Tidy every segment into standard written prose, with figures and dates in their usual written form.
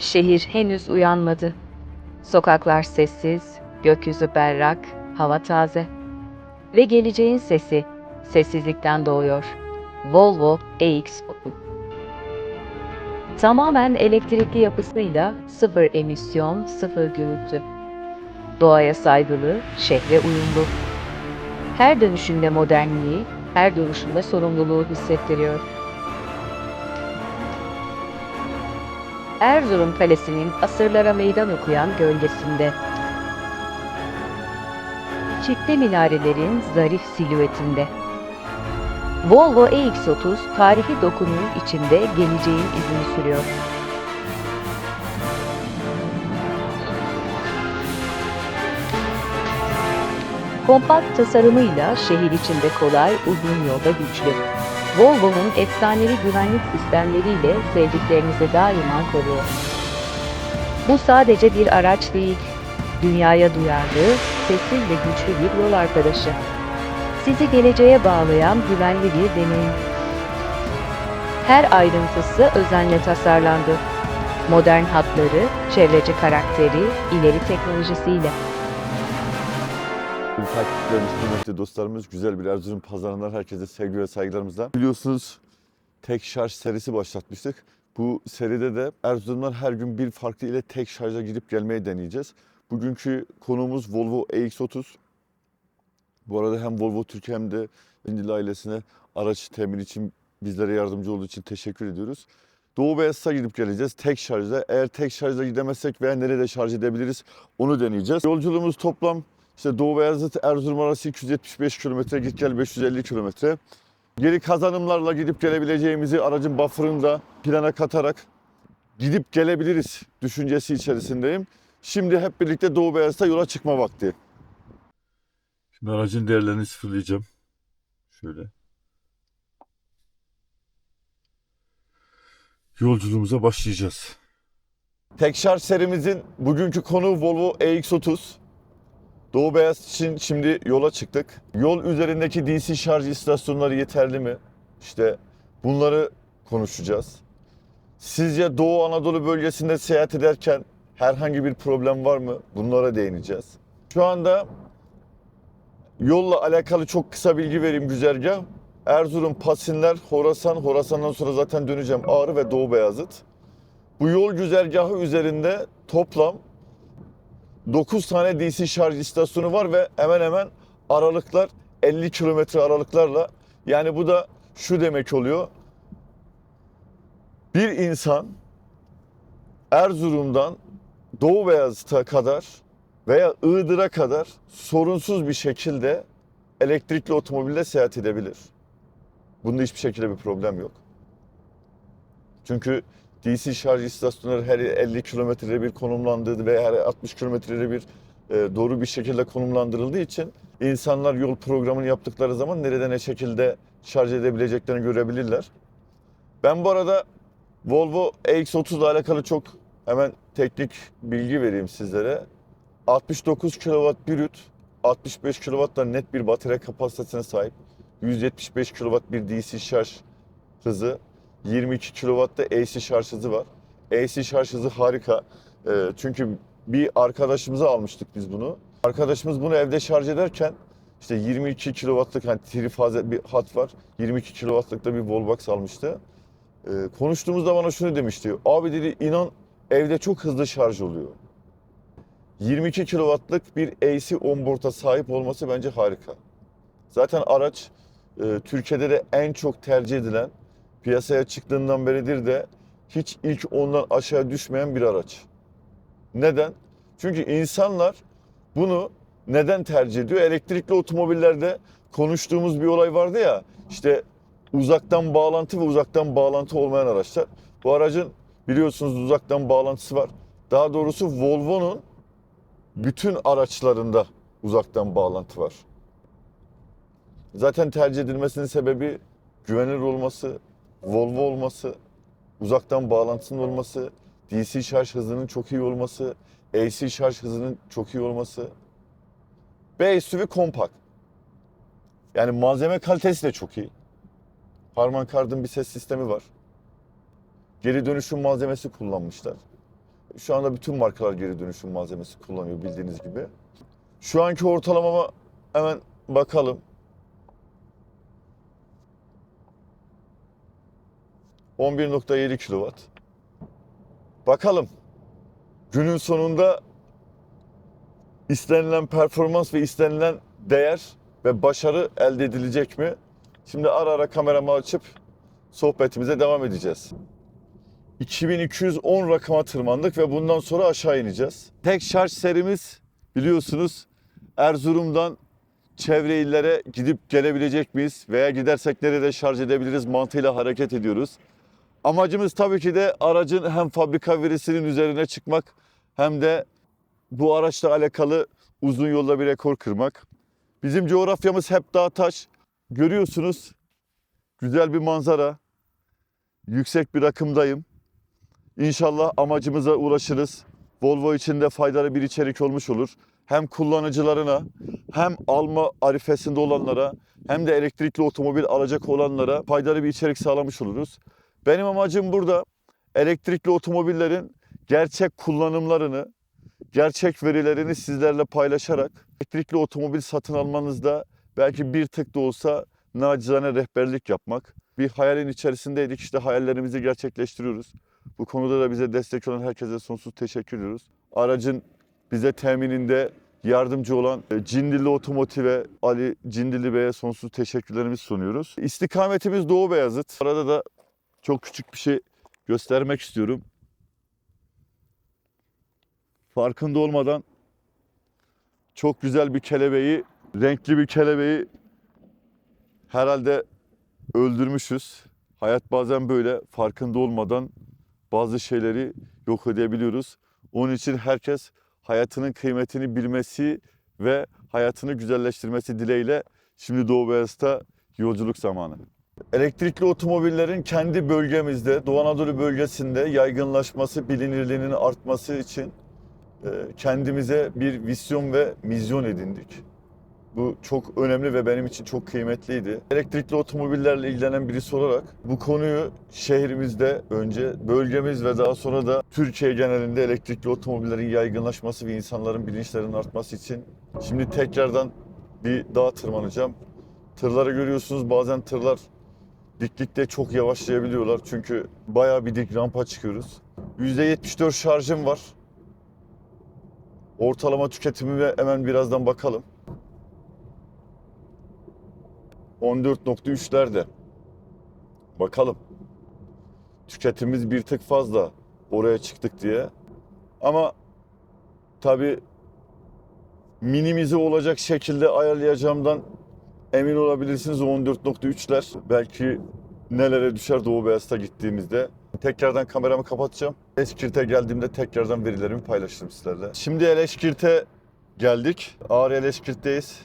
Şehir henüz uyanmadı. Sokaklar sessiz, gökyüzü berrak, hava taze. Ve geleceğin sesi sessizlikten doğuyor. Volvo EX30. Tamamen elektrikli yapısıyla sıfır emisyon, sıfır gürültü. Doğaya saygılı, şehre uyumlu. Her dönüşünde modernliği, her duruşunda sorumluluğu hissettiriyor. Erzurum Kalesi'nin asırlara meydan okuyan gölgesinde, çifte minarelerin zarif silüetinde. Volvo EX30 tarihi dokunun içinde geleceğin izini sürüyor. Kompakt tasarımıyla şehir içinde kolay, uzun yolda güçlü. Volvo'nun efsanevi güvenlik sistemleriyle sevdiklerinizi daima koruyor. Bu sadece bir araç değil, dünyaya duyarlı, sessiz ve güçlü bir yol arkadaşı. Sizi geleceğe bağlayan güvenli bir deneyim. Her ayrıntısı özenle tasarlandı. Modern hatları, çevreci karakteri, ileri teknolojisiyle. Takipçilerimiz, kıymetli dostlarımız, güzel bir Erzurum pazarından herkese sevgi ve saygılarımızla. Biliyorsunuz tek şarj serisi başlatmıştık. Bu seride de Erzurum'dan her gün bir farklı ile tek şarja gidip gelmeyi deneyeceğiz. Bugünkü konuğumuz Volvo EX30. Bu arada hem Volvo Türkiye hem de Endil ailesine araç temin için bizlere yardımcı olduğu için teşekkür ediyoruz. Doğu Beyazıt'a gidip geleceğiz tek şarjla. Eğer tek şarjla gidemezsek veya nerede şarj edebiliriz onu deneyeceğiz. Yolculuğumuz toplam Doğu Beyazıt Erzurum arası 275 kilometre, git gel 550 kilometre. Geri kazanımlarla gidip gelebileceğimizi aracın buffer'ını da plana katarak gidip gelebiliriz düşüncesi içerisindeyim. Şimdi hep birlikte Doğu Beyazıt'a yola çıkma vakti. Şimdi aracın değerlerini sıfırlayacağım. Şöyle. Yolculuğumuza başlayacağız. Tek şarj serimizin bugünkü konuğu Volvo EX30. Doğu Beyazıt için şimdi yola çıktık. Yol üzerindeki DC şarj istasyonları yeterli mi? İşte bunları konuşacağız. Sizce Doğu Anadolu bölgesinde seyahat ederken herhangi bir problem var mı? Bunlara değineceğiz. Şu anda yolla alakalı çok kısa bilgi vereyim güzergah. Erzurum, Pasinler, Horasan, Horasan'dan sonra zaten döneceğim Ağrı ve Doğu Beyazıt. Bu yol güzergahı üzerinde toplam 9 tane DC şarj istasyonu var ve hemen hemen aralıklar 50 kilometre aralıklarla. Yani bu da şu demek oluyor. Bir insan Erzurum'dan Doğu Beyazıt'a kadar veya Iğdır'a kadar sorunsuz bir şekilde elektrikli otomobille seyahat edebilir. Bunda hiçbir şekilde bir problem yok. Çünkü DC şarj istasyonları her 50 kilometrede bir konumlandırıldı ve her 60 kilometrede bir doğru bir şekilde konumlandırıldığı için insanlar yol programını yaptıkları zaman nerede ne şekilde şarj edebileceklerini görebilirler. Ben bu arada Volvo EX30 ile alakalı çok hemen teknik bilgi vereyim sizlere. 69 kW brüt, 65 kW da net bir batarya kapasitesine sahip. 175 kW bir DC şarj hızı, 22 kW'da AC şarj hızı var. AC şarj hızı harika. Çünkü bir arkadaşımıza almıştık biz bunu. Arkadaşımız bunu evde şarj ederken işte 22 kW'lık hani trifaze bir hat var. 22 kW'lık da bir wallbox almıştı. Konuştuğumuzda bana şunu demişti. Abi dedi inan evde çok hızlı şarj oluyor. 22 kW'lık bir AC onboard'a sahip olması bence harika. Zaten araç Türkiye'de de en çok tercih edilen, piyasaya çıktığından beridir de hiç ilk ondan aşağı düşmeyen bir araç. Neden? Çünkü insanlar bunu neden tercih ediyor? Elektrikli otomobillerde konuştuğumuz bir olay vardı ya, işte uzaktan bağlantı ve uzaktan bağlantı olmayan araçlar. Bu aracın biliyorsunuz uzaktan bağlantısı var. Daha doğrusu Volvo'nun bütün araçlarında uzaktan bağlantı var. Zaten tercih edilmesinin sebebi güvenilir olması, Volvo olması, uzaktan bağlantısının olması, DC şarj hızının çok iyi olması, AC şarj hızının çok iyi olması. B SUV kompakt. Yani malzeme kalitesi de çok iyi. Harman Kardon bir ses sistemi var. Geri dönüşüm malzemesi kullanmışlar. Şu anda bütün markalar geri dönüşüm malzemesi kullanıyor bildiğiniz gibi. Şu anki ortalamama hemen bakalım. 11.7 kW. Bakalım günün sonunda istenilen performans ve istenilen değer ve başarı elde edilecek mi? Şimdi ara ara kameramı açıp sohbetimize devam edeceğiz. 2210 rakama tırmandık ve bundan sonra aşağı ineceğiz. Tek şarj serimiz biliyorsunuz Erzurum'dan çevre illere gidip gelebilecek miyiz? Veya gidersek nerede şarj edebiliriz mantığıyla hareket ediyoruz. Amacımız tabii ki de aracın hem fabrika verisinin üzerine çıkmak hem de bu araçla alakalı uzun yolda bir rekor kırmak. Bizim coğrafyamız hep dağ taş. Görüyorsunuz güzel bir manzara. Yüksek bir rakımdayım. İnşallah amacımıza ulaşırız. Volvo için de faydalı bir içerik olmuş olur. Hem kullanıcılarına hem alma arifesinde olanlara hem de elektrikli otomobil alacak olanlara faydalı bir içerik sağlamış oluruz. Benim amacım burada elektrikli otomobillerin gerçek kullanımlarını, gerçek verilerini sizlerle paylaşarak elektrikli otomobil satın almanızda belki bir tık da olsa nacizane rehberlik yapmak. Bir hayalin içerisindeydik, işte hayallerimizi gerçekleştiriyoruz. Bu konuda da bize destek olan herkese sonsuz teşekkür ediyoruz. Aracın bize temininde yardımcı olan Cindilli Otomotiv'e, Ali Cindilli Bey'e sonsuz teşekkürlerimizi sunuyoruz. İstikametimiz Doğu Beyazıt. Arada da çok küçük bir şey göstermek istiyorum. Farkında olmadan çok güzel bir kelebeği, renkli bir kelebeği herhalde öldürmüşüz. Hayat bazen böyle farkında olmadan bazı şeyleri yok edebiliyoruz. Onun için herkes hayatının kıymetini bilmesi ve hayatını güzelleştirmesi dileğiyle şimdi Doğu Beyazıt'a yolculuk zamanı. Elektrikli otomobillerin kendi bölgemizde, Doğu Anadolu bölgesinde yaygınlaşması, bilinirliğinin artması için kendimize bir vizyon ve mizyon edindik. Bu çok önemli ve benim için çok kıymetliydi. Elektrikli otomobillerle ilgilenen birisi olarak bu konuyu şehrimizde önce, bölgemiz ve daha sonra da Türkiye genelinde elektrikli otomobillerin yaygınlaşması ve insanların bilinçlerinin artması için şimdi tekrardan bir dağa tırmanacağım. Tırları görüyorsunuz, bazen tırlar diklikte çok yavaşlayabiliyorlar çünkü bayağı bir dik rampa çıkıyoruz. %74 şarjım var. Ortalama tüketimime hemen birazdan bakalım. 14.3'lerde. Bakalım. Tüketimimiz bir tık fazla oraya çıktık diye. Ama tabii minimize olacak şekilde ayarlayacağımdan emin olabilirsiniz. 14.3'ler belki nelere düşer Doğu Beyazıt'a gittiğimizde. Tekrardan kameramı kapatacağım. Eleşkirt'e geldiğimde tekrardan verilerimi paylaşırım sizlerle. Şimdi Eleşkirt'e geldik. Ağrı Eleşkirt'teyiz.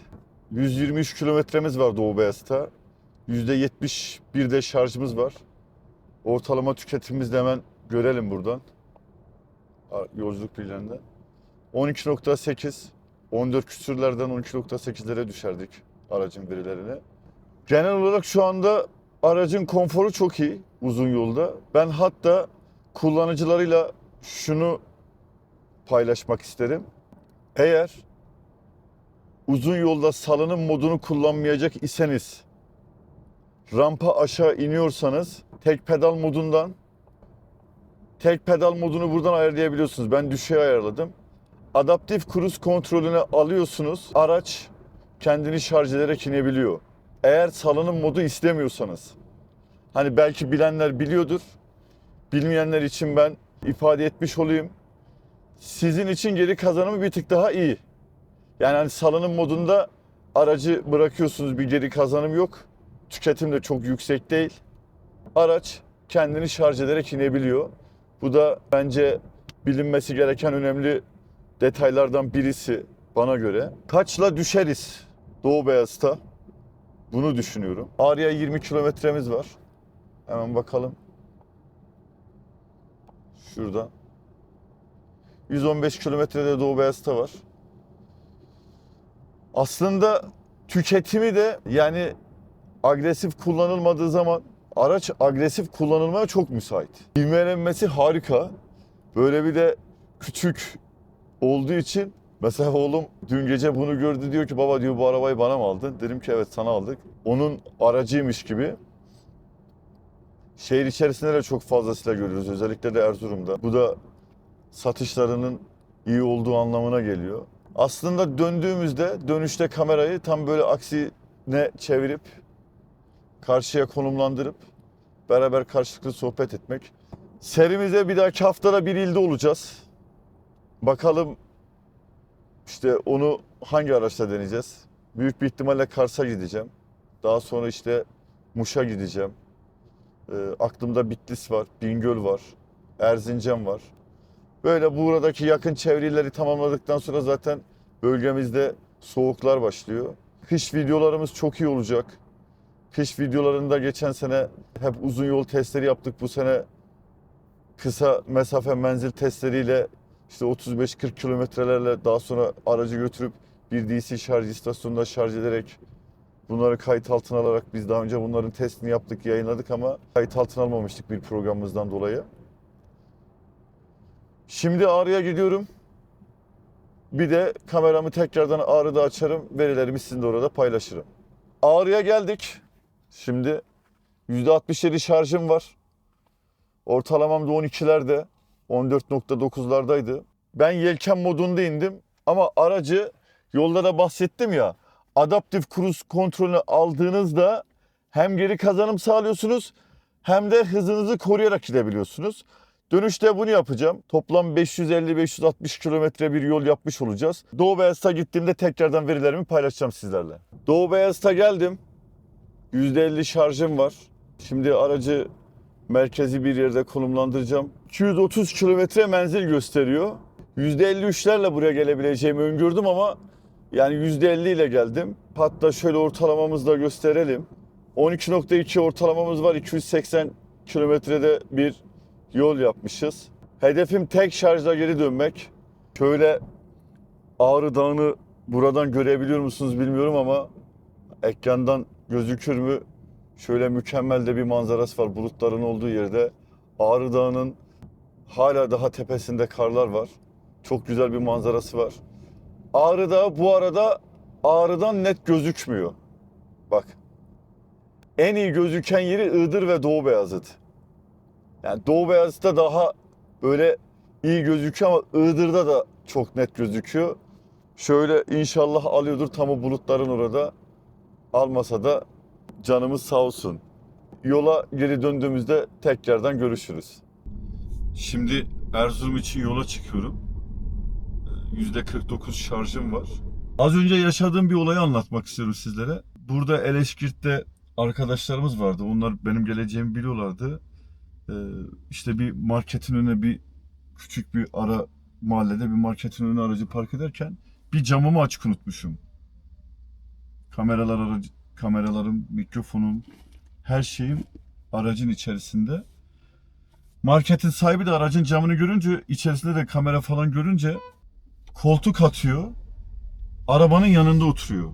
123 kilometremiz var Doğu Beyazıt'a. %71 de şarjımız var. Ortalama tüketimimizi de hemen görelim buradan. Yolculuk bilgilerinde. 12.8, 14 küsürlerden 12.8'lere düşerdik aracın verilerini. Genel olarak şu anda aracın konforu çok iyi uzun yolda. Ben hatta kullanıcılarıyla şunu paylaşmak isterim. Eğer uzun yolda salınım modunu kullanmayacak iseniz, rampa aşağı iniyorsanız tek pedal modunu buradan ayarlayabiliyorsunuz. Ben düşüğe ayarladım. Adaptif kruz kontrolüne alıyorsunuz. Araç kendini şarj ederek inebiliyor. Eğer salınım modu istemiyorsanız. Hani belki bilenler biliyordur. Bilmeyenler için ben ifade etmiş olayım. Sizin için geri kazanımı bir tık daha iyi. Yani hani salınım modunda aracı bırakıyorsunuz, bir geri kazanım yok. Tüketim de çok yüksek değil. Araç kendini şarj ederek inebiliyor. Bu da bence bilinmesi gereken önemli detaylardan birisi bana göre. Kaçla düşeriz Doğu Beyazıt'a? Bunu düşünüyorum. Ağrı'ya 20 kilometremiz var. Hemen bakalım. Şurada. 115 kilometrede Doğu Beyazıt'a var. Aslında tüketimi de yani agresif kullanılmadığı zaman araç agresif kullanılmaya çok müsait. İvmelenmesi harika. Böyle bir de küçük olduğu için mesela oğlum dün gece bunu gördü, diyor ki baba diyor bu arabayı bana mı aldın? Dedim ki evet sana aldık. Onun aracıymış gibi. Şehir içerisinde de çok fazlasıyla görüyoruz, özellikle de Erzurum'da. Bu da satışlarının iyi olduğu anlamına geliyor. Aslında döndüğümüzde dönüşte kamerayı tam böyle aksine çevirip karşıya konumlandırıp beraber karşılıklı sohbet etmek. Serimize bir dahaki haftada bir ilde olacağız. Bakalım işte onu hangi araçla deneyeceğiz. Büyük bir ihtimalle Kars'a gideceğim. Daha sonra işte Muş'a gideceğim. Aklımda Bitlis var, Bingöl var, Erzincan var. Böyle buradaki yakın çevreleri tamamladıktan sonra zaten bölgemizde soğuklar başlıyor. Kış videolarımız çok iyi olacak. Kış videolarında geçen sene hep uzun yol testleri yaptık. Bu sene kısa mesafe menzil testleriyle işte 35-40 kilometrelerle daha sonra aracı götürüp bir DC şarj istasyonunda şarj ederek bunları kayıt altına alarak biz daha önce bunların testini yaptık, yayınladık ama kayıt altına almamıştık bir programımızdan dolayı. Şimdi Ağrı'ya gidiyorum. Bir de kameramı tekrardan Ağrı'da açarım. Verilerimi sizinle orada paylaşırım. Ağrı'ya geldik. Şimdi %67 şarjım var. Ortalamam da 12'lerde. 14.9'lardaydı. Ben yelken modunda indim. Ama aracı yolda da bahsettim ya. Adaptif Cruise kontrolünü aldığınızda hem geri kazanım sağlıyorsunuz hem de hızınızı koruyarak gidebiliyorsunuz. Dönüşte bunu yapacağım. Toplam 550-560 kilometre bir yol yapmış olacağız. Doğu Beyazıt'a gittiğimde tekrardan verilerimi paylaşacağım sizlerle. Doğu Beyazıt'a geldim. %50 şarjım var. Şimdi aracı merkezi bir yerde konumlandıracağım. 230 kilometre menzil gösteriyor. %53'lerle buraya gelebileceğimi öngördüm ama yani %50 ile geldim. Hatta şöyle ortalamamızı da gösterelim. 12.2 ortalamamız var. 280 kilometrede bir yol yapmışız. Hedefim tek şarjla geri dönmek. Şöyle Ağrı Dağı'nı buradan görebiliyor musunuz bilmiyorum ama ekrandan gözükür mü? Şöyle mükemmel de bir manzarası var bulutların olduğu yerde. Ağrı Dağı'nın hala daha tepesinde karlar var. Çok güzel bir manzarası var. Ağrı Dağı bu arada Ağrı'dan net gözükmüyor. Bak. En iyi gözüken yeri Iğdır ve Doğu Beyazıt. Yani Doğu Beyazıt'ta daha böyle iyi gözüküyor ama Iğdır'da da çok net gözüküyor. Şöyle inşallah alıyordur tam o bulutların orada. Almasa da canımız sağ olsun. Yola geri döndüğümüzde tekrardan görüşürüz. Şimdi Erzurum için yola çıkıyorum. %49 şarjım var. Az önce yaşadığım bir olayı anlatmak istiyorum sizlere. Burada Eleşkirt'te arkadaşlarımız vardı. Onlar benim geleceğimi biliyorlardı. İşte bir marketin önüne küçük bir ara mahallede bir marketin önüne aracı park ederken bir camımı açık unutmuşum. Kameralarım, mikrofonum, her şeyim aracın içerisinde. Marketin sahibi de aracın camını görünce, içerisinde de kamera falan görünce koltuk atıyor. Arabanın yanında oturuyor.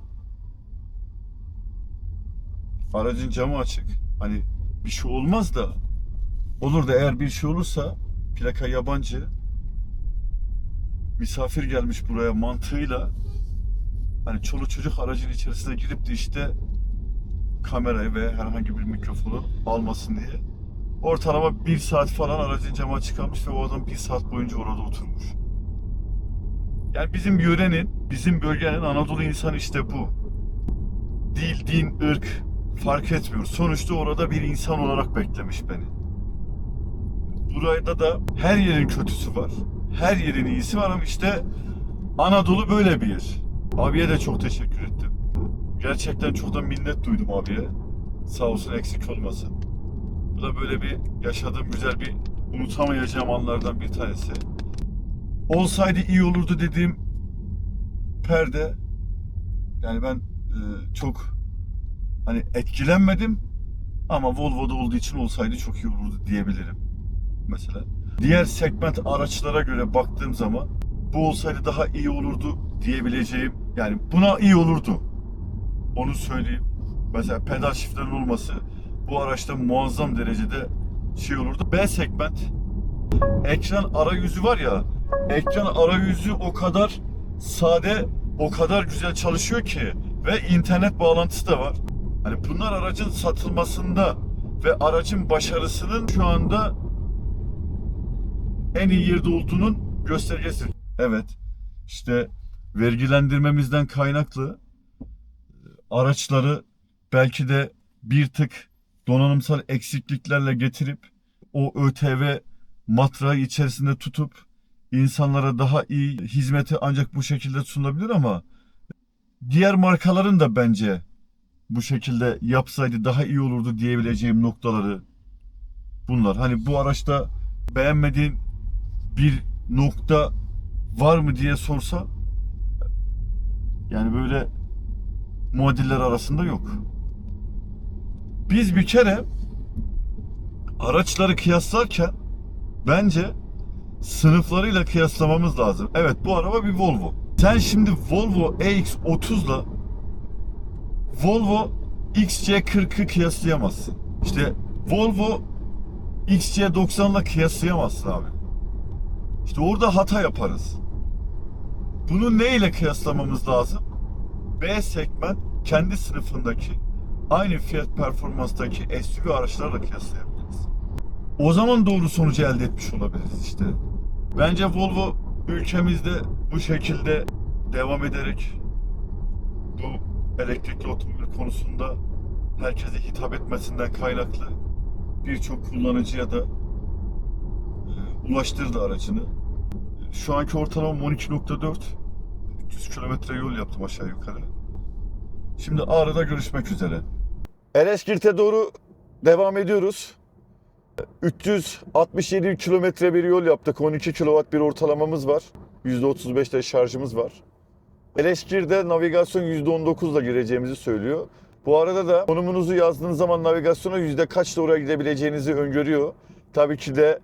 Aracın camı açık. Hani bir şey olmaz da olur da eğer bir şey olursa plaka yabancı misafir gelmiş buraya mantığıyla hani çoluk çocuk aracın içerisine girip de işte kamerayı ve herhangi bir mikrofonu almasın diye ortalama 1 saat falan aracın camı açık kalmış ve o adam 1 saat boyunca orada oturmuş. Yani bizim yörenin, bizim bölgenin Anadolu insanı işte bu. Dil, din, ırk fark etmiyor. Sonuçta orada bir insan olarak beklemiş beni. Burada da her yerin kötüsü var. Her yerin iyisi var ama işte Anadolu böyle bir yer. Abiye de çok teşekkür ettim. Gerçekten çok da minnet duydum abiye. Sağ olsun eksik olmasın. Bu da böyle bir yaşadığım güzel bir unutamayacağım anlardan bir tanesi. Olsaydı iyi olurdu dediğim perde. Yani ben çok hani etkilenmedim ama Volvo'da olduğu için olsaydı çok iyi olurdu diyebilirim mesela. Diğer segment araçlara göre baktığım zaman bu olsaydı daha iyi olurdu diyebileceğim, yani buna iyi olurdu. Onu söyleyeyim. Mesela pedal shiftlerin olması bu araçta muazzam derecede şey olurdu. B segment ekran arayüzü var ya, ekran arayüzü o kadar sade, o kadar güzel çalışıyor ki ve internet bağlantısı da var. Hani bunlar aracın satılmasında ve aracın başarısının şu anda en iyi yerde olduğunun göstergesi. Evet, işte vergilendirmemizden kaynaklı araçları belki de bir tık donanımsal eksikliklerle getirip o ÖTV matrağı içerisinde tutup insanlara daha iyi hizmeti ancak bu şekilde sunulabilir ama diğer markaların da bence bu şekilde yapsaydı daha iyi olurdu diyebileceğim noktaları bunlar. Hani bu araçta beğenmediğin bir nokta var mı diye sorsa yani böyle muadiller arasında yok. Biz bir kere araçları kıyaslarken bence sınıflarıyla kıyaslamamız lazım. Evet, bu araba bir Volvo. Sen şimdi Volvo EX30'la Volvo XC40'ı kıyaslayamazsın. İşte Volvo XC90'la kıyaslayamazsın abi. İşte orada hata yaparız. Bunu neyle kıyaslamamız lazım? B segment kendi sınıfındaki aynı fiyat performanstaki SUV araçlarla kıyaslayabiliriz. O zaman doğru sonucu elde etmiş olabiliriz işte. Bence Volvo ülkemizde bu şekilde devam ederek bu elektrikli otomobil konusunda herkese hitap etmesinden kaynaklı birçok kullanıcıya da ulaştırdı aracını. Şu anki ortalama 12.4, 300 kilometre yol yaptım aşağı yukarı. Şimdi Ağrı'da görüşmek üzere. Ereşkirt'e doğru devam ediyoruz. 367 kilometre bir yol yaptık. 12 kW bir ortalamamız var. %35'te şarjımız var. Eleşkir'de navigasyon %19'la gireceğimizi söylüyor. Bu arada da konumunuzu yazdığınız zaman navigasyona yüzde kaçla oraya gidebileceğinizi öngörüyor. Tabii ki de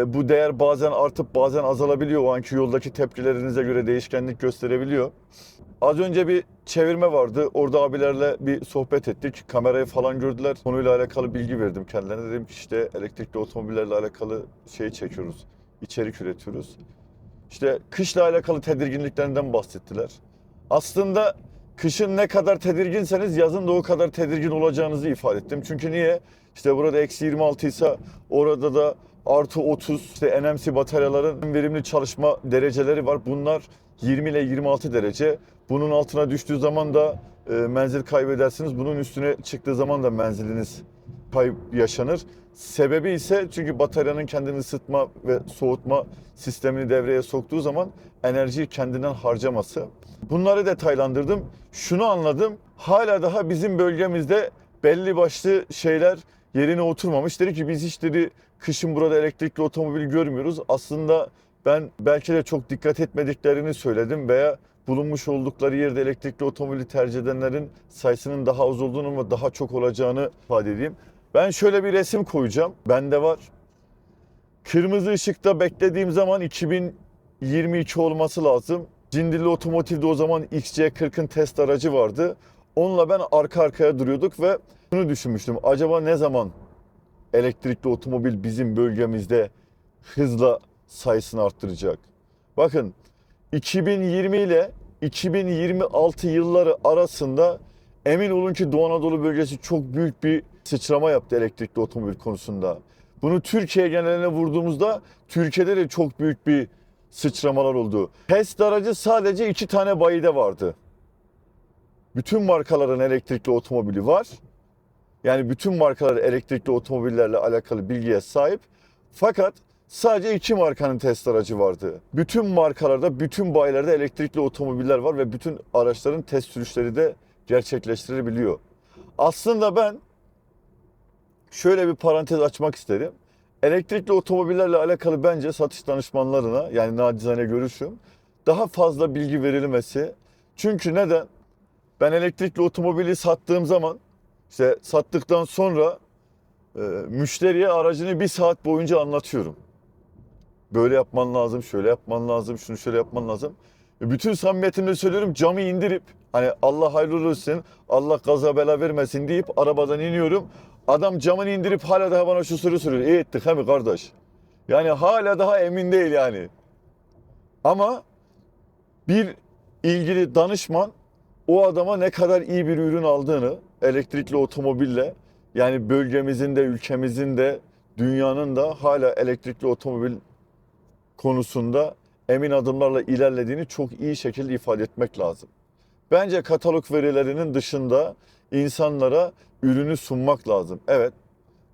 bu değer bazen artıp bazen azalabiliyor. O anki yoldaki tepkilerinize göre değişkenlik gösterebiliyor. Az önce bir çevirme vardı. Orada abilerle bir sohbet ettik. Kamerayı falan gördüler. Konuyla alakalı bilgi verdim kendilerine. Dedim ki işte elektrikli otomobillerle alakalı şey çekiyoruz. İçerik üretiyoruz. İşte kışla alakalı tedirginliklerinden bahsettiler. Aslında kışın ne kadar tedirginseniz yazın da o kadar tedirgin olacağınızı ifade ettim. Çünkü niye? İşte burada -26 ise orada da +30 işte NMC bataryaların verimli çalışma dereceleri var. Bunlar 20 ile 26 derece. Bunun altına düştüğü zaman da menzil kaybedersiniz. Bunun üstüne çıktığı zaman da menziliniz kayıp yaşanır. Sebebi ise çünkü bataryanın kendini ısıtma ve soğutma sistemini devreye soktuğu zaman enerjiyi kendinden harcaması. Bunları detaylandırdım. Şunu anladım. Hala daha bizim bölgemizde belli başlı şeyler yerine oturmamış. Dedi ki biz hiç dedi kışın burada elektrikli otomobil görmüyoruz. Aslında ben belki de çok dikkat etmediklerini söyledim veya bulunmuş oldukları yerde elektrikli otomobili tercih edenlerin sayısının daha az olduğunu ve daha çok olacağını ifade edeyim. Ben şöyle bir resim koyacağım. Bende var. Kırmızı ışıkta beklediğim zaman 2022 olması lazım. Cindilli Otomotiv'de o zaman XC40'ın test aracı vardı. Onunla ben arka arkaya duruyorduk ve şunu düşünmüştüm. Acaba ne zaman elektrikli otomobil bizim bölgemizde hızla sayısını arttıracak? Bakın 2020 ile 2026 yılları arasında emin olun ki Doğu Anadolu bölgesi çok büyük bir sıçrama yaptı elektrikli otomobil konusunda. Bunu Türkiye geneline vurduğumuzda Türkiye'de de çok büyük bir sıçramalar oldu. Test aracı sadece 2 tane bayide vardı. Bütün markaların elektrikli otomobili var. Yani bütün markalar elektrikli otomobillerle alakalı bilgiye sahip. Fakat sadece 2 markanın test aracı vardı. Bütün markalarda, bütün bayilerde elektrikli otomobiller var ve bütün araçların test sürüşleri de gerçekleştirebiliyor. Aslında ben şöyle bir parantez açmak isterim. Elektrikli otomobillerle alakalı bence satış danışmanlarına, yani nacizane görüşüm, daha fazla bilgi verilmesi. Çünkü neden? Ben elektrikli otomobili sattığım zaman, işte sattıktan sonra müşteriye aracını 1 saat boyunca anlatıyorum. Böyle yapman lazım, şöyle yapman lazım, şunu şöyle yapman lazım. Bütün samimiyetimle söylüyorum, camı indirip hani Allah hayırlı olsun, Allah gaza bela vermesin deyip arabadan iniyorum. Adam camını indirip hala daha bana şu soruyu soruyor. İyi ettik he mi kardeş? Yani hala daha emin değil yani. Ama bir ilgili danışman o adama ne kadar iyi bir ürün aldığını elektrikli otomobille, yani bölgemizin de ülkemizin de dünyanın da hala elektrikli otomobil konusunda emin adımlarla ilerlediğini çok iyi şekilde ifade etmek lazım. Bence katalog verilerinin dışında insanlara ürünü sunmak lazım. Evet,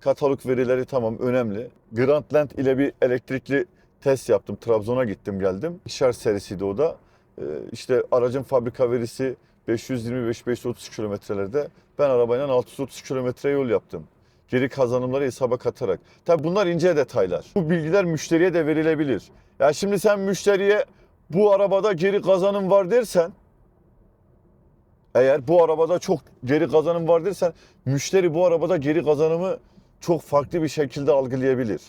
katalog verileri tamam önemli. Grandland ile bir elektrikli test yaptım. Trabzon'a gittim geldim. Şarj serisiydi o da. İşte aracın fabrika verisi 525-530 kilometrelerde. Ben arabayla 630 kilometre yol yaptım. Geri kazanımları hesaba katarak. Tabi bunlar ince detaylar. Bu bilgiler müşteriye de verilebilir. Ya şimdi sen müşteriye bu arabada geri kazanım var dersen, eğer bu arabada çok geri kazanım var dersen, müşteri bu arabada geri kazanımı çok farklı bir şekilde algılayabilir.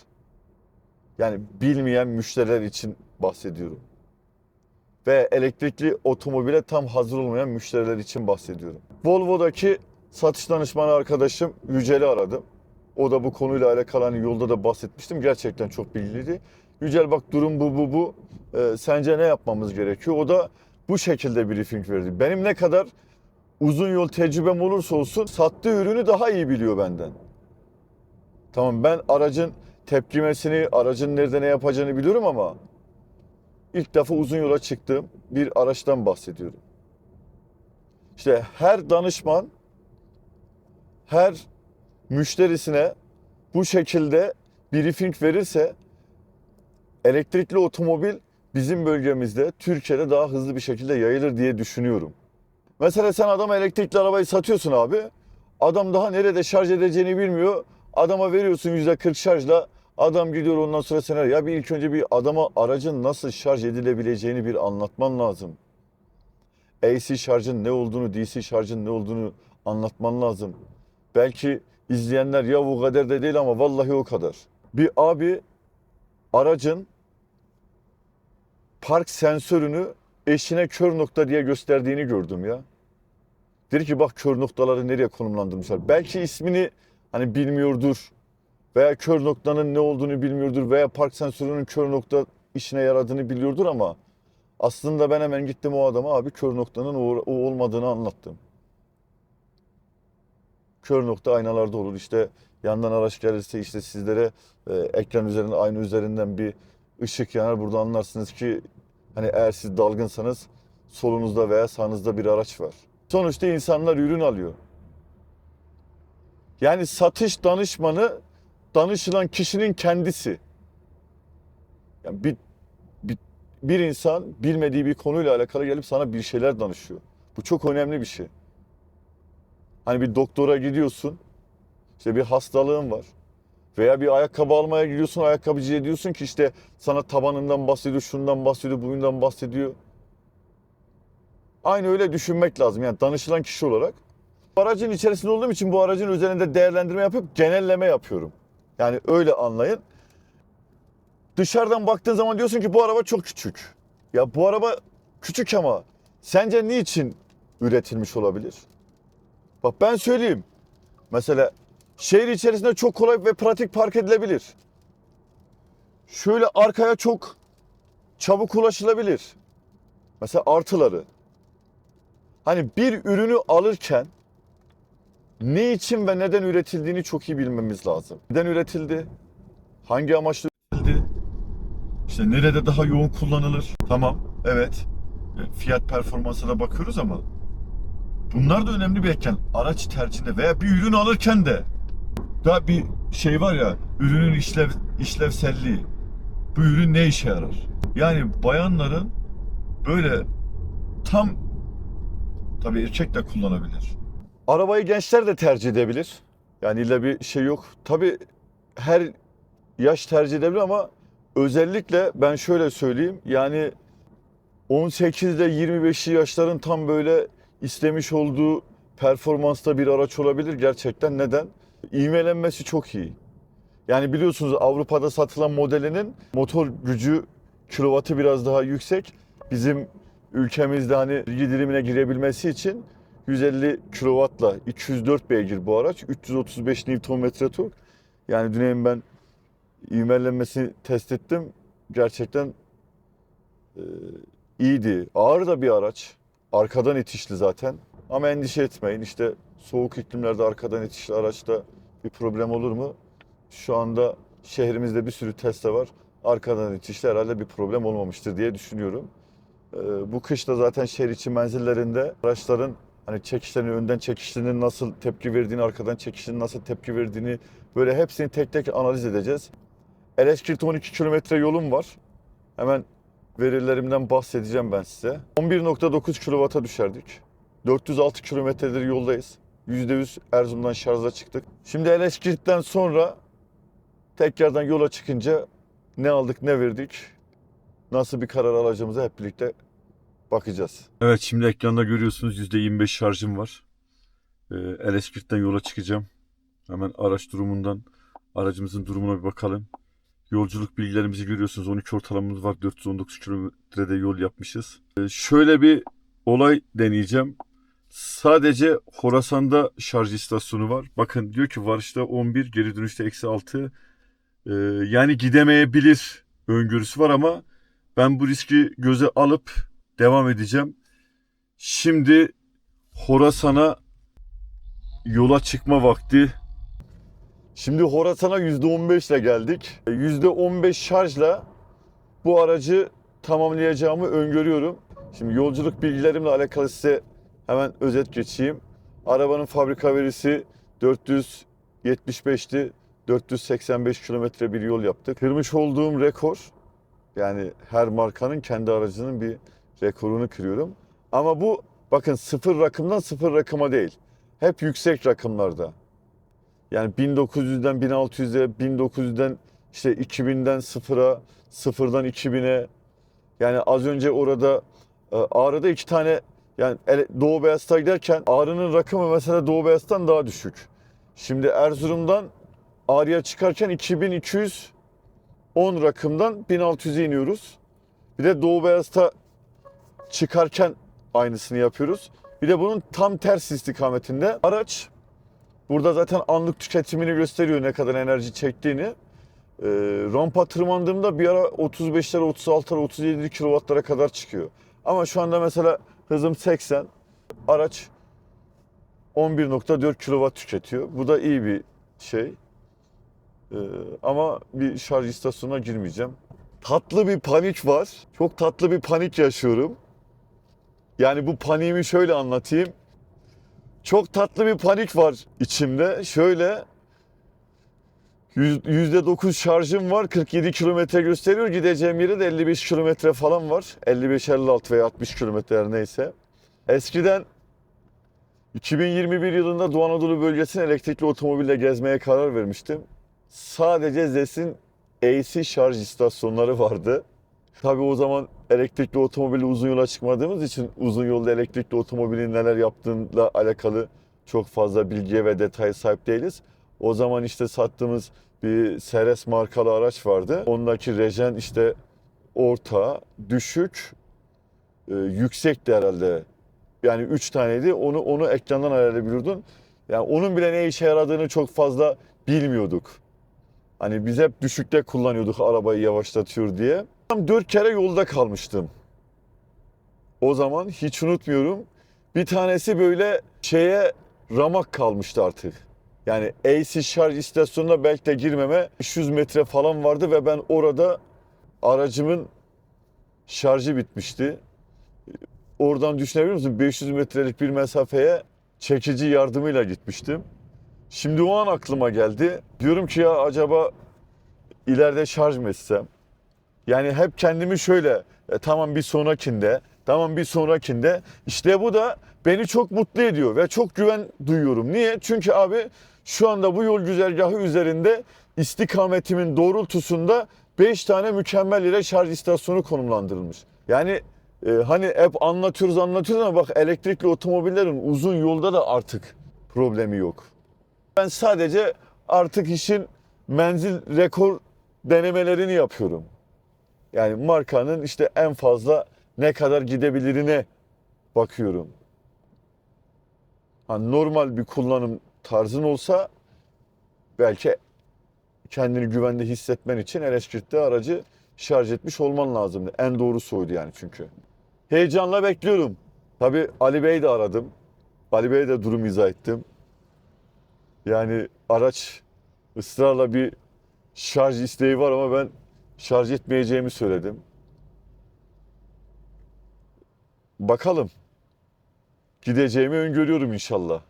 Yani bilmeyen müşteriler için bahsediyorum. Ve elektrikli otomobile tam hazır olmayan müşteriler için bahsediyorum. Volvo'daki satış danışmanı arkadaşım Yücel'i aradım. O da bu konuyla alakalı, hani yolda da bahsetmiştim. Gerçekten çok bilgiliydi. Yücel bak durum bu. Sence ne yapmamız gerekiyor? O da bu şekilde briefing verdi. Benim ne kadar uzun yol tecrübem olursa olsun sattığı ürünü daha iyi biliyor benden. Tamam, ben aracın tepkimesini, aracın nerede ne yapacağını biliyorum ama ilk defa uzun yola çıktığım bir araçtan bahsediyorum. İşte her danışman her müşterisine bu şekilde briefing verirse elektrikli otomobil bizim bölgemizde, Türkiye'de daha hızlı bir şekilde yayılır diye düşünüyorum. Mesela sen adama elektrikli arabayı satıyorsun abi. Adam daha nerede şarj edeceğini bilmiyor. Adama veriyorsun %40 şarjla. Adam gidiyor, ondan sonra sen ya bir ilk önce bir adama aracın nasıl şarj edilebileceğini bir anlatman lazım. AC şarjın ne olduğunu, DC şarjın ne olduğunu anlatman lazım. Belki izleyenler ya o kadar da değil ama vallahi o kadar. Bir abi aracın park sensörünü eşine kör nokta diye gösterdiğini gördüm ya. Dedi ki bak kör noktaları nereye konumlandırmışlar. Belki ismini hani bilmiyordur veya kör noktanın ne olduğunu bilmiyordur veya park sensörünün kör nokta işine yaradığını biliyordur ama aslında ben hemen gittim o adama abi kör noktanın o olmadığını anlattım. Kör nokta aynalarda olur. İşte yandan araç gelirse işte sizlere ekran üzerinde ayna üzerinden bir ışık yanar. Burada anlarsınız ki hani eğer siz dalgınsanız solunuzda veya sağınızda bir araç var. Sonuçta insanlar ürün alıyor. Yani satış danışmanı danışılan kişinin kendisi. Yani bir insan bilmediği bir konuyla alakalı gelip sana bir şeyler danışıyor. Bu çok önemli bir şey. Hani bir doktora gidiyorsun, işte bir hastalığın var. Veya bir ayakkabı almaya gidiyorsun, ayakkabıcıya diyorsun ki işte sana tabanından bahsediyor, şundan bahsediyor, buyundan bahsediyor. Aynı öyle düşünmek lazım yani danışılan kişi olarak. Aracın içerisinde olduğum için bu aracın üzerinde değerlendirme yapıp genelleme yapıyorum. Yani öyle anlayın. Dışarıdan baktığın zaman diyorsun ki bu araba çok küçük. Ya bu araba küçük ama sence niçin üretilmiş olabilir? Bak ben söyleyeyim. Mesela şehir içerisinde çok kolay ve pratik park edilebilir. Şöyle arkaya çok çabuk ulaşılabilir. Mesela artıları. Hani bir ürünü alırken ne için ve neden üretildiğini çok iyi bilmemiz lazım. Neden üretildi? Hangi amaçla üretildi? İşte nerede daha yoğun kullanılır? Tamam, evet. Fiyat performansına bakıyoruz ama bunlar da önemli bir etken. Araç tercihinde veya bir ürün alırken de daha bir şey var ya, ürünün işlevselliği. Bu ürün ne işe yarar? Yani bayanların böyle tam, tabii erkek de kullanabilir. Arabayı gençler de tercih edebilir. Yani illa bir şey yok. Tabii her yaş tercih edebilir ama özellikle ben şöyle söyleyeyim. Yani 18 ile 25'li yaşların tam böyle istemiş olduğu performansta bir araç olabilir gerçekten. Neden? İvmelenmesi çok iyi. Yani biliyorsunuz Avrupa'da satılan modelinin motor gücü, kilovatı biraz daha yüksek. Bizim ülkemizde hani bilgi dilimine girebilmesi için 150 kilovatla 204 beygir bu araç. 335 Nm tork. Yani dün ben ivmelenmesini test ettim. Gerçekten Ee, iyiydi. Ağır da bir araç. Arkadan itişli zaten. Ama endişe etmeyin. İşte soğuk iklimlerde arkadan itişli araçta bir problem olur mu? Şu anda şehrimizde bir sürü Tesla var. Arkadan itişli herhalde bir problem olmamıştır diye düşünüyorum. Bu kışta zaten şehir içi menzillerinde araçların hani çekişlerini, önden çekişlerinin nasıl tepki verdiğini, arkadan çekişinin nasıl tepki verdiğini böyle hepsini tek tek analiz edeceğiz. Eleşkirt 12 kilometre yolum var. Hemen verilerimden bahsedeceğim ben size. 11.9 kilovata düşerdik. 406 kilometredir yoldayız. %100 Erzurum'dan şarja çıktık. Şimdi Eleşkirt'ten sonra tekrardan yola çıkınca ne aldık ne verdik, nasıl bir karar alacağımıza hep birlikte bakacağız. Evet, şimdi ekranda görüyorsunuz %25 şarjım var. Eleşkirt'ten yola çıkacağım. Hemen araç durumundan aracımızın durumuna bir bakalım. Yolculuk bilgilerimizi görüyorsunuz. 12 ortalamamız var. 419 kilometrede yol yapmışız. Şöyle bir olay deneyeceğim. Sadece Horasan'da şarj istasyonu var. Bakın diyor ki varışta 11, geri dönüşte -6. Yani gidemeyebilir öngörüsü var ama ben bu riski göze alıp devam edeceğim. Şimdi Horasan'a yola çıkma vakti. Şimdi Horasan'a %15 ile geldik. %15 şarjla bu aracı tamamlayacağımı öngörüyorum. Şimdi yolculuk bilgilerimle alakalı size hemen özet geçeyim. Arabanın fabrika verisi 475'ti. 485 kilometre bir yol yaptık. Kırmış olduğum rekor, yani her markanın kendi aracının bir rekorunu kırıyorum. Ama bu bakın sıfır rakımdan sıfır rakıma değil. Hep yüksek rakımlarda. Yani 1900'den 1600'e, 1900'den işte 2000'den sıfıra, sıfırdan 2000'e. Yani az önce orada Ağrı'da iki tane, yani Doğu Beyazıt'a giderken Ağrı'nın rakımı mesela Doğu Beyazıt'tan daha düşük. Şimdi Erzurum'dan Ağrı'ya çıkarken 2210 rakımdan 1600'e iniyoruz. Bir de Doğu Beyazıt'a çıkarken aynısını yapıyoruz. Bir de bunun tam ters istikametinde araç burada zaten anlık tüketimini gösteriyor, ne kadar enerji çektiğini. Rampa tırmandığımda bir ara 35'lere, 36'lara, 37 kilowattlara kadar çıkıyor. Ama şu anda mesela hızım 80. Araç 11.4 kilowatt tüketiyor. Bu da iyi bir şey. Ama bir şarj istasyonuna girmeyeceğim. Tatlı bir panik var. Çok tatlı bir panik yaşıyorum. Yani bu paniğimi şöyle anlatayım. Çok tatlı bir panik var içimde. Şöyle %9 şarjım var. 47 kilometre gösteriyor. Gideceğim yere de 55 kilometre falan var. 55-56 veya 60 kilometre her neyse. Eskiden 2021 yılında Doğu Anadolu bölgesine elektrikli otomobille gezmeye karar vermiştim. Sadece ZES'in AC şarj istasyonları vardı. Tabii o zaman elektrikli otomobille uzun yola çıkmadığımız için uzun yolda elektrikli otomobilin neler yaptığıyla alakalı çok fazla bilgiye ve detaya sahip değiliz. O zaman işte sattığımız bir Seres markalı araç vardı. Ondaki rejen işte orta, düşük, yüksekti herhalde. Yani 3 taneydi. Onu ekrandan ayarlayabiliyordun. Yani onun bile ne işe yaradığını çok fazla bilmiyorduk. Hani biz hep düşükte kullanıyorduk arabayı yavaşlatıyor diye. Tam 4 kere yolda kalmıştım. O zaman hiç unutmuyorum. Bir tanesi böyle ramak kalmıştı artık. Yani AC şarj istasyonuna belki de girmeme 500 metre falan vardı ve ben orada aracımın şarjı bitmişti. Oradan düşünebiliyor musun? 500 metrelik bir mesafeye çekici yardımıyla gitmiştim. Şimdi o an aklıma geldi. Diyorum ki ya acaba ileride şarj mı etsem? Yani hep kendimi şöyle tamam bir sonrakinde. İşte bu da beni çok mutlu ediyor ve çok güven duyuyorum. Niye? Çünkü abi şu anda bu yol güzergahı üzerinde istikametimin doğrultusunda 5 tane mükemmel yere şarj istasyonu konumlandırılmış. Yani hani hep anlatıyoruz ama bak elektrikli otomobillerin uzun yolda da artık problemi yok. Ben sadece artık işin menzil rekor denemelerini yapıyorum. Yani markanın işte en fazla ne kadar gidebilirine bakıyorum. Hani normal bir kullanım tarzın olsa belki kendini güvende hissetmen için Eleşkirt'te aracı şarj etmiş olman lazımdı. En doğrusu oydu yani çünkü. Heyecanla bekliyorum. Tabii Ali Bey'i de aradım. Ali Bey'e de durumu izah ettim. Yani araç ısrarla bir şarj isteği var ama ben şarj etmeyeceğimi söyledim. Bakalım. Gideceğimi öngörüyorum inşallah.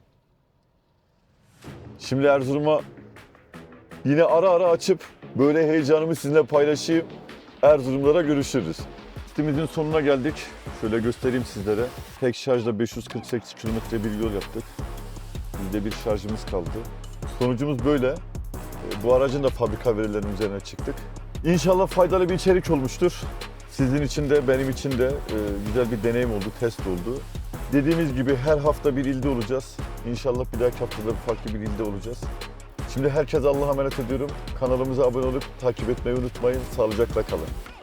Şimdi Erzurum'a yine ara ara açıp böyle heyecanımı sizinle paylaşayım. Erzurumlara görüşürüz. Listemizin sonuna geldik. Şöyle göstereyim sizlere. Tek şarjla 548 kilometre bir yol yaptık. Bizde bir şarjımız kaldı. Sonucumuz böyle. Bu aracın da fabrika verilerinin üzerine çıktık. İnşallah faydalı bir içerik olmuştur. Sizin için de benim için de güzel bir deneyim oldu, test oldu. Dediğimiz gibi her hafta bir ilde olacağız. İnşallah bir dahaki haftada farklı bir ilde olacağız. Şimdi herkese Allah'a emanet ediyorum. Kanalımıza abone olup takip etmeyi unutmayın. Sağlıcakla kalın.